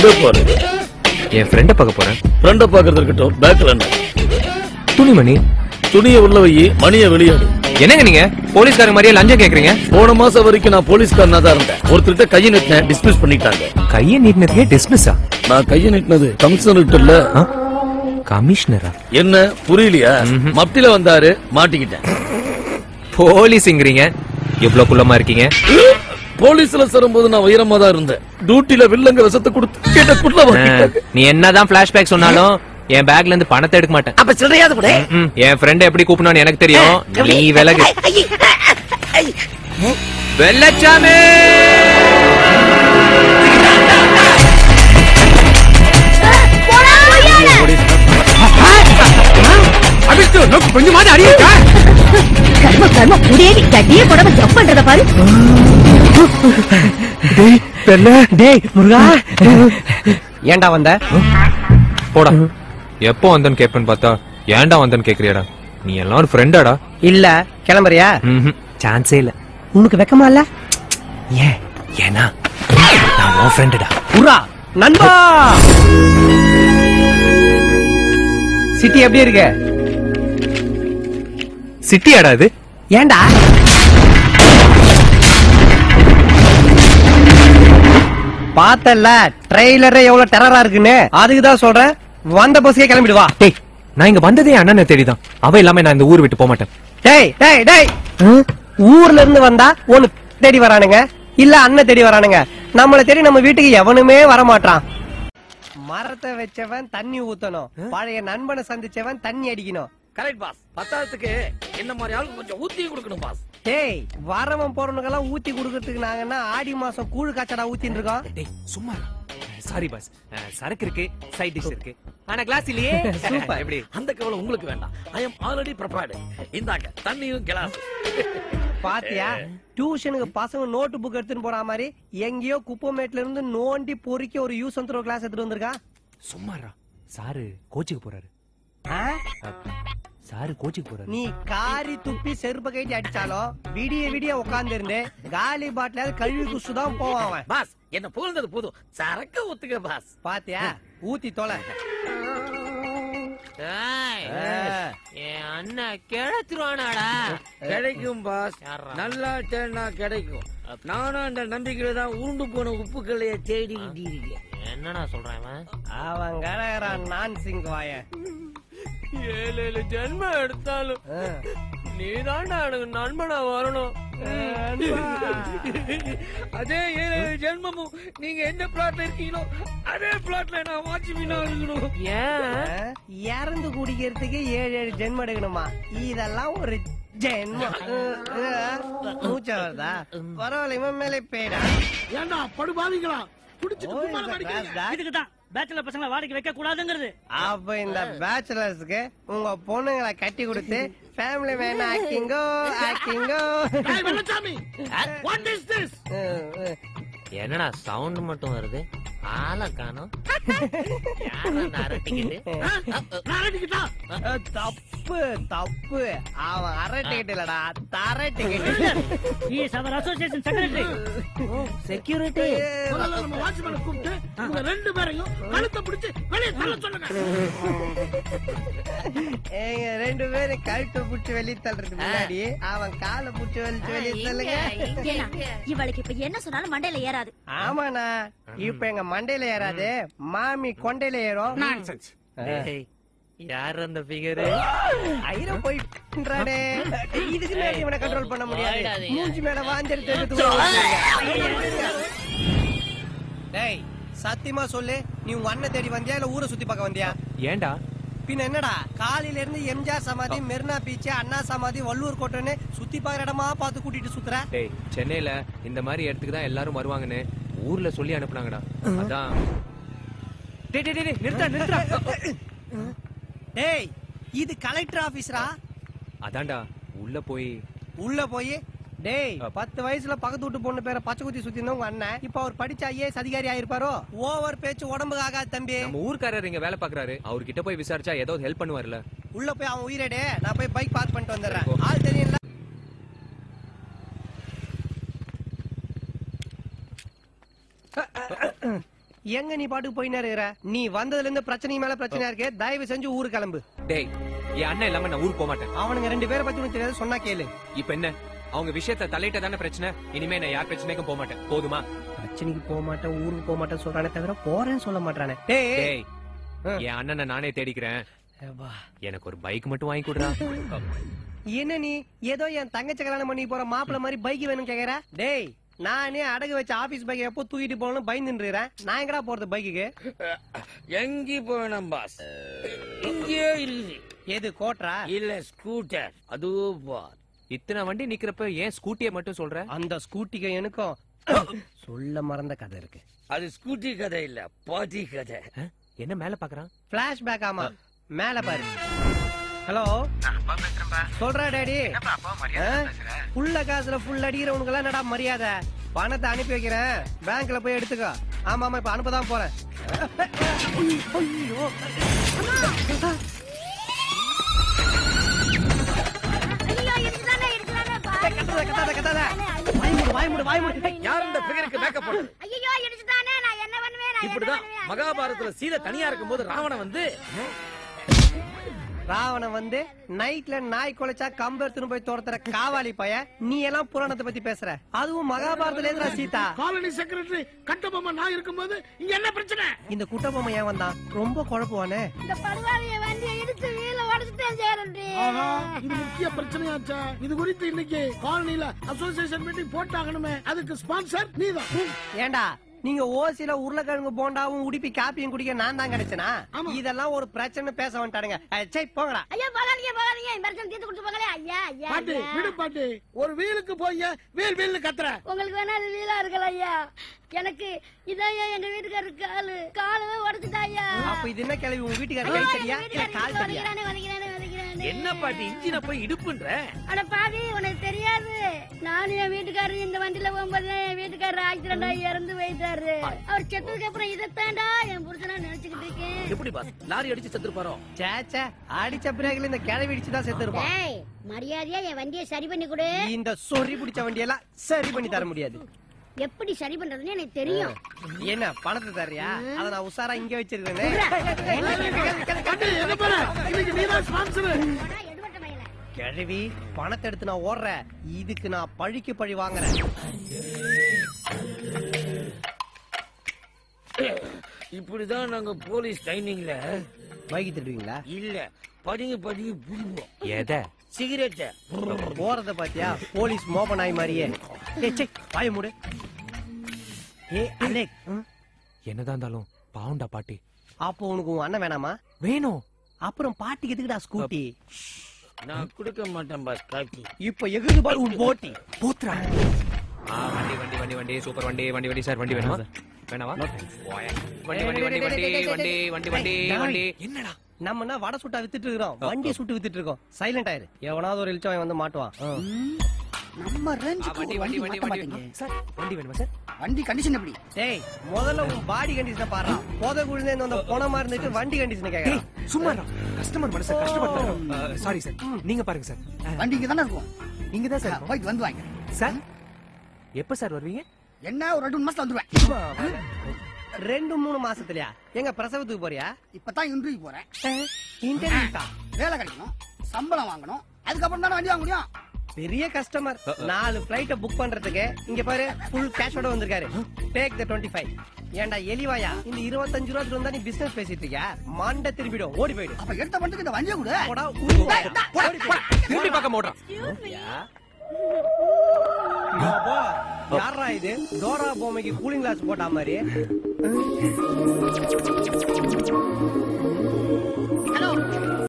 எங்க போற? என் ஃப்ரெண்ட பார்க்க போறேன். ஃப்ரெண்ட பார்க்கறது இருக்கட்டும், பேக்ல என்ன? துணிமணி. துணியை உள்ள வை, மணியை வெளியாடு. என்னங்க நீங்க போலீஸ்காரங்க மாதிரியே லஞ்சம் கேக்குறீங்க? போன மாசம் வரைக்கும் நான் போலீஸ்காரனா தான் இருந்தேன். ஒருத்தர்கிட்ட கையை நீட்டினேன், டிஸ்மிஸ் பண்ணிட்டாங்க. கையை நீட்டினதுக்கே டிஸ்மிஸா? நான் கையை நீட்டினது கமிஷனர் இல்ல. கமிஷனரா? என்ன புரியலையா? மப்டில வந்தாரு, மாட்டிக்கிட்டேன். போலீஸ்ங்கறீங்க, எவ்வளவு குள்ளமா இருக்கீங்க? போலீஸ்ல சேரும்போது நான் உயரமா தான் இருந்தேன். டியூட்டில வில்லங்க விஷத்தை கொடுத்து கேட்ட குள்ள மாட்டிட்டாங்க. நீ என்னதான் பிளாஷ்பேக் சொன்னாலும் என் பேக்ல இருந்து பணத்தை எடுக்க மாட்டேன். அப்ப சில்லறையாவது கூட. என் ஃப்ரெண்ட் எப்படி கூப்பிடணும்னு எனக்கு தெரியும். நீ விலகு. வெள்ளச்சாமி கொஞ்சமாவது அடிக்க. கர்ம கர்ம புடேவி கட்டியே போடாம ஜம்ப் பண்றத பாரு. டேய் முருகா, ஏன்டா வந்த? போடா. எப்போ வந்தன்னு கேப்பேன்னு பார்த்தா ஏன்டா வந்தன்னு கேக்குறியாடா? நீ எல்லாம் ஒரு ஃப்ரெண்டாடா? இல்ல கிளம்புறியா? சான்ஸே இல்ல. உனக்கு வெக்கமா இல்ல? ஏன்னா நான் உன் ஃப்ரெண்டுடா. புறா நண்பா. சிட்டி எப்படி இருக்கு? சிட்டியாடா இது? ஏண்டா பார்த்தல ட்ரெய்லரே எவ்வளவு டெரரா இருக்குன்னு? அதுக்குதான் சொல்றேன், வந்த பஸ்ஸே கிளம்பிடு வா. டேய், நான் இங்க வந்ததே அண்ணனை தேடிதான். அவ இல்லாம நான் இந்த ஊர் விட்டு போக மாட்டேன். டேய் டேய் டேய், ஊர்ல இருந்து வந்தா ஒன்னு தேடி வரானுங்க, இல்ல அண்ணன் தேடி வரானுங்க. நம்மளை தேடி நம்ம வீட்டுக்கு எவனுமே வரமாட்டான். மரத்தை வச்சவன் தண்ணி ஊத்தணும், பழைய நண்பனை சந்திச்சவன் தண்ணி அடிக்கணும். Correct boss. பத்தாவதுக்கு என்ன மாதிரி ஆளுக்கு கொஞ்சம் ஊத்தி கொடுக்கணும் பாஸ். டேய், வரவன் போறவனுக்கெல்லாம் ஊத்தி குடுக்கறதுக்கு நாங்கன்னா ஆடி மாசம் கூழு காய்ச்சடா ஊத்தின்னு இருக்கோம். டேய் சும்மா சாரி பாஸ், சரக்கு இருக்கு, சைட் டிஷ் இருக்கு, ஆனா கிளாஸ் இல்லையே. சூப்பர். எப்படி? அந்த கவலை உங்களுக்கு வேண்டாம். ஐ அம் ஆல்ரெடி ப்ரிப்பேர்ட். இந்தாங்க தண்ணியும் கிளாஸ். பாத்தியா, டியூஷனுக்கு பசங்க நோட்டு புக் எடுத்துன்னு போற மாதிரி எங்கேயோ குப்பமேட்ல இருந்து நோண்டி பொறுக்கி ஒரு யூஸ் அண்ட் த்ரோ கிளாஸ் எடுத்துட்டு வந்திருக்கா. சும்மாரா, சாரு கோச்சுக்கு போறாரு. சாரு கோச்சுக்கு போறாரு. நீ காரி துப்பி செருப்ப கைட்டி அடிச்சாலும் விடிய விடிய உட்கார்ந்து இருந்து காலி பாட்டில கழுவி குசுதான் போவான் பாஸ். என்ன புகழ்ந்தது போதும், சரக்கு ஊத்துங்க பாஸ். பாத்தியா, ஊத்தி தொலை. என் அண்ணன் கிடைச்சிருவானாடா? கிடைக்கும் பாஸ், நல்லா தேடினா கிடைக்கும். நானும் அந்த நம்பிக்கையில தான் உருண்டு போன உப்புக்களைய தேடிக்கிட்டு இருக்கேன். என்னடா சொல்றான் அவன் கடகரான் நான் சிங் வாய. 7 ஜென்மம் எடுத்தாலும் நீதான்டா எனக்கு நண்பனா வரணும். அதே 7 ஜென்மமும் நீங்க எந்த பிளாட்ல இருக்கீங்களோ அதே பிளாட்ல நான் வாட்ச்மேனா இருக்கணும். ஏன் இறந்து குடிக்கிறதுக்கு 7 ஜென்மம் எடுக்கணுமா? இதெல்லாம் ஒரு ஜென்மம். மூச்சா வருதா? பரவாயில்ல, இவன் மேலே பேடா. ஏண்டா படுபாவிங்களா? இதுக்குதான் பேச்சுலர் பசங்களை வாடகை வைக்க கூடாதுங்கிறது. அப்ப இந்த பேச்சுலர்ஸ்க்கு உங்க பொண்ணுங்களை கட்டி கொடுத்து ஃபேமிலி மேன் ஆக்கிங்கோ ஆக்கிங்கோ. என்னடா சவுண்ட் மட்டும் வருது, ஆளை காணோம். தப்பு தப்பு, அவன் அரை டிக்கெட் இல்லடா, தர டிக்கெட். Association secretary security. ரெண்டு பேரையும் கழுத்தை பிடிச்சு வெளியே தள்ள சொல்லுங்க. எங்க 2 பேரும் கழுத்தை பிடிச்சி வெளியே தள்ளுறதுக்கு முன்னாடி அவன் காலை பிடிச்சி வெளியே தள்ளுங்க. இவளுக்கு இப்ப என்ன சொன்னாலும் மண்டையில ஏறாது. ஆமாண்ணா, இப்ப எங்க மண்டையில ஏறாது, மாமி கொண்டையில ஏறும். யார் அந்த ஃபிகர்? ஐரோ போயிட்டாடே. இதுக்கு மேல இவனை கண்ட்ரோல் பண்ண முடியாது. மூஞ்சி மேல வாஞ்செடுத்து. டேய், சத்தியமா சொல்லு, நீ உங்க அண்ணன் தேடி வந்தியா இல்ல ஊரை சுத்தி பார்க்க வந்தியா? ஏன்டா பின்ன என்னடா, காலையில இருந்து எம்ஜிஆர் சமாதி, மெரினா பீச், அண்ணா சமாதி, வள்ளூர் கோட்டைன்னு சுத்தி பாக்குற இடமா பார்த்து கூட்டிட்டு சுத்துற. டேய், சென்னையில இந்த மாதிரி இடத்துக்கு தான் எல்லாரும் வருவாங்கன்னு ஊர்ல சொல்லி அனுப்புனாங்கடா. அதான். டேய் டேய் டேய், நிறுத்தா நிறுத்தா. டேய், இது கலெக்டர் ஆபீஸ்ரா. அதான்டா உள்ள போய் டேய், 10 வயசுல பக்கத்து வீட்டு பொண்ணு பேரை பச்சை குத்தி சுத்தி உங்க அண்ணன் இப்ப அவர் படிச்ச ஐஏஎஸ் அதிகாரி ஆயிருப்பாரோ? ஓவர் பேச்சு உடம்புக்கு ஆகாது தம்பி. நம்ம ஊர்க்காரர் இங்க வேலை பாக்குறாரு, அவர்கிட்ட போய் விசாரிச்சா ஏதாவது ஹெல்ப் பண்ணுவார்ல. உள்ள போய் அவன் உயிரடே, நான் போய் பைக் பார்க் பண்ணிட்டு வந்துடுறேன். ஆள் தெரியல. எங்க நீ பாட்டுக்கு போயினா இருக்கிற? நீ வந்ததுல இருந்து பிரச்சனை மேல பிரச்சனையா இருக்கு. தயவு செஞ்சு ஊரு கிளம்பு. டேய் என் அண்ணன் இல்லாம நான் ஊருக்கு போக மாட்டேன். அவனுங்க 2 பேரை பத்தி உனக்கு தெரியாது, சொன்னா கேளு. இப்ப என்ன அவங்க விஷயத்த தலையிட்ட தானே பிரச்சனை. இனிமே நான் யார் பிரச்சனைக்கும் போக மாட்டேன். போதுமா? பிரச்சனைக்கு போக மாட்டேன், ஊருக்கு போக மாட்டேன் சொல்றானே தவிர போறேன்னு சொல்ல மாட்டானே. டேய் என் அண்ணனை நானே தேடிக்கிறேன். எனக்கு ஒரு பைக் மட்டும் வாங்கி கொடுறா. என்ன நீ ஏதோ என் தங்கச்சி கல்யாணம் பண்ணி போற மாப்பிள்ள மாதிரி பைக் வேணும் கேக்குற? டேய் நானே அடகு வச்ச ஆபீஸ் பைக் எப்போ தூக்கிட்டு போகணும் பயந்துன்றேன். நான் எங்கடா போறது பைக்குக்கு? எங்கி போவேணாம் பாஸ், இங்கே இருக்குது. எது கோட்ரா இல்ல ஸ்கூட்டர்? அதுவும் பார். இத்தனை வண்டி நிக்கிறப்ப ஏன் ஸ்கூட்டியை மட்டும் சொல்ற? அந்த ஸ்கூட்டிக்கு எனக்கும் சொல்ல மறந்த கதை இருக்கு. அது ஸ்கூட்டி கதை இல்ல, பாட்டி கதை. என்ன மேல பாக்குறான்? பிளாஷ்பேக். ஆமா மேல பாரு. ஹலோ சொல்றா டாடி. புள்ள காசுல புல் அடிக்கிறவனுக்கு எல்லாம் என்னடா மரியாதை? பணத்தை அனுப்பி வைக்கிறேன், பேங்க்ல போய் எடுத்துக்கோ. ஆமா ஆமா இப்ப அனுப்பதான் போறேன். யார் இந்த பிகருக்கு மேக்கப் போடுறது? இப்படிதான் மகாபாரதத்துல சீதை தனியா இருக்கும் போது ராவணன் வந்து நைட்ல நாய் குலைச்சா கம்பெடுத்துன்னு போய் தோர்த்துற காவாலி பைய. நீ எல்லாம் புராணத்தை பத்தி பேசுற, அதுவும் மகாபாரதத்துல எதிரா சீதா? காலனி செக்ரட்டரி கட்டபொம்மை நான் இருக்கும்போது இங்க என்ன பிரச்சனை? இந்த குட்டபொம்மை ஏன் வந்தான்? ரொம்ப குழப்புவானே. இந்த படுவாவிய வண்டியை இடிச்சு வீல உடைச்சிட்டேன் சேரண்டி. இது முக்கிய பிரச்சனையாச்சா? இது குறித்து இன்னைக்கு காலனில அசோசியேஷன் மீட்டிங் போட்டாகணுமே, அதுக்கு ஸ்பான்சர் நீதான். ஏண்டா நீங்க ஓசில உருளைக்கிழங்கு போண்டாவும் உடுப்பி காப்பியும் குடிக்க நான் தான் கிடைச்சனா? இதெல்லாம் ஒரு பிரச்சனை பேச வந்துட்டானுங்க. சரி போங்கடா. ஐயா போகாதீங்க போகாதீங்க, பிரச்சனை தீர்த்து கொடுத்து போங்களே. ஐயா ஐயா பாட்டி விடு பாட்டி, ஒரு வீலுக்கு போய் வீல் வீல்னு கத்துற. உங்களுக்கு வேணா அது வீலா இருக்கல ஐயா, எனக்கு இதான் எங்க வீட்டுக்காரருக்கு காலு உடைச்சிட்டா ஐயா. அப்ப இது என்ன கிளவி? உங்க வீட்டுக்காரர் கை சரியா இல்ல கால் சரியா? என்ன பாட்டி இன்ஜின போய் இடுப்புன்ற? அட பாவி உனக்கு தெரியாது, நானும் என் வீட்டுக்காரர் இந்த வண்டியில போகும்போது என் வீட்டுக்காரர் ஆக்சிடென்ட் ஆகி இறந்து போயிட்டாரு. அவர் செத்ததுக்கு அப்புறம் இதைத்தாண்டா என் புருஷனா நினைச்சுக்கிட்டு இருக்கேன். எப்படி பாஸ் லாரி அடிச்சு செத்துருப்பாரோ? சேச்சே அடிச்ச பிரேக்ல இந்த கிளவி இடிச்சுதான் செத்து இருப்பான். மரியாதையா என் வண்டியை சரி பண்ணி கொடு. இந்த சொறி பிடிச்ச வண்டியெல்லாம் சரி பண்ணி தர முடியாது. எப்படி சரி பண்றதுன்னு எனக்கு தெரியும். என்ன பணத்தை தர்றியா? அத நான் உசாரா இங்க வச்சிருக்கேன். என்ன பாரு, இன்னைக்கு நீதான் ஸ்பான்சர். எடுவட்ட மயில கிழவி பணத்தை எடுத்து நான் ஓடுறேன், இதுக்கு நான் பழிக்கு பழி வாங்குறேன். இப்படிதான் நாங்க போலீஸ் ட்ரைனிங்ல பைக் திருடுவீங்களா? இல்ல படிங்க படிங்க புரிவோம். எதை? சிகரெட்ட போறத பாத்தியா? போலீஸ் மோப நாய் மாதிரியே. வாய மூடு. அலெக் என்னதான் இருந்தாலும் பாவுண்டா பாட்டி. அப்போ உனக்கு உன் அண்ணன் வேணாமா? வேணும். அப்புறம் பாட்டிக்கு எதுக்குடா ஸ்கூட்டி? நான் கொடுக்க மாட்டேன் பாஸ் காப்பி. இப்ப எகுது பாரு உன் போட்டி. போத்ரா. வண்டி வண்டி வண்டி வண்டி சூப்பர் வண்டி வண்டி வண்டி சார் வண்டி வேணுமா? வேணாவா? வண்டி வண்டி வண்டி வண்டி வண்டி வண்டி வண்டி வண்டி. என்னடா நம்ம என்ன வடை சுட்டா வித்துட்டு இருக்கோம், வண்டி சுட்டு வித்துட்டு இருக்கோம். சைலண்ட் ஆயிரு, எவனாவது ஒரு இழுச்சவன் வந்து மாட்டுவான். நம்ம ரேஞ்சுக்கு வண்டி ஒரு வண்டி வண்டி வண்டி மாட்ட வண்டி மாட்டீங்க. சார் வண்டி வேணுமா சார்? வண்டி கண்டிஷன் எப்படி? டேய் முதல்ல உன் பாடி கண்டிஷனை பாரு. போத குழுந்தே இந்த போனமா இருந்துட்டு வண்டி கண்டிஷனை கேக்குறான். சும்மா கஸ்டமர் மனசை கஷ்டப்படுத்தாரு. சாரி சார், நீங்க பாருங்க சார். வண்டி இங்க தானே இருக்கும். இங்க தான் சார் போயிட்டு வந்து வாங்க சார். எப்ப சார் வருவீங்க? என்ன ஒரு 2 மாசத்துல வந்துருவேன். 2-3 மாசத்துலயா? எங்க பிரசவத்துக்கு போறியா? இப்பதான் இன்டர்வியூ போறேன். இன்டர்வியூக்கா? வேலை கிடைக்கணும், சம்பளம் வாங்கணும், அதுக்கப்புறம் தானே வண்டி வாங்க முடியும். பெரிய கஸ்டமர். 4 பிளைட்ட புக் பண்றதுக்கு இங்க பாரு ஃபுல் கேஷோட வந்திருக்காரு. Take the 25. ஏண்டா எலிவாயா, இந்த 25 ரூபாய்க்கு வந்தா நீ பிசினஸ் பேசிட்டு இருக்க? மண்ட திரும்பிடும், ஓடி போயிடு. அப்ப எடுத்த பண்றதுக்கு இந்த வண்டியை கூட போடா, ஓடி போடா. திரும்பி பார்க்க மாட்டோம். யாரா இது? டோரா பொம்மைக்கு கூலிங் கிளாஸ் போட்டா மாதிரி. ஹலோ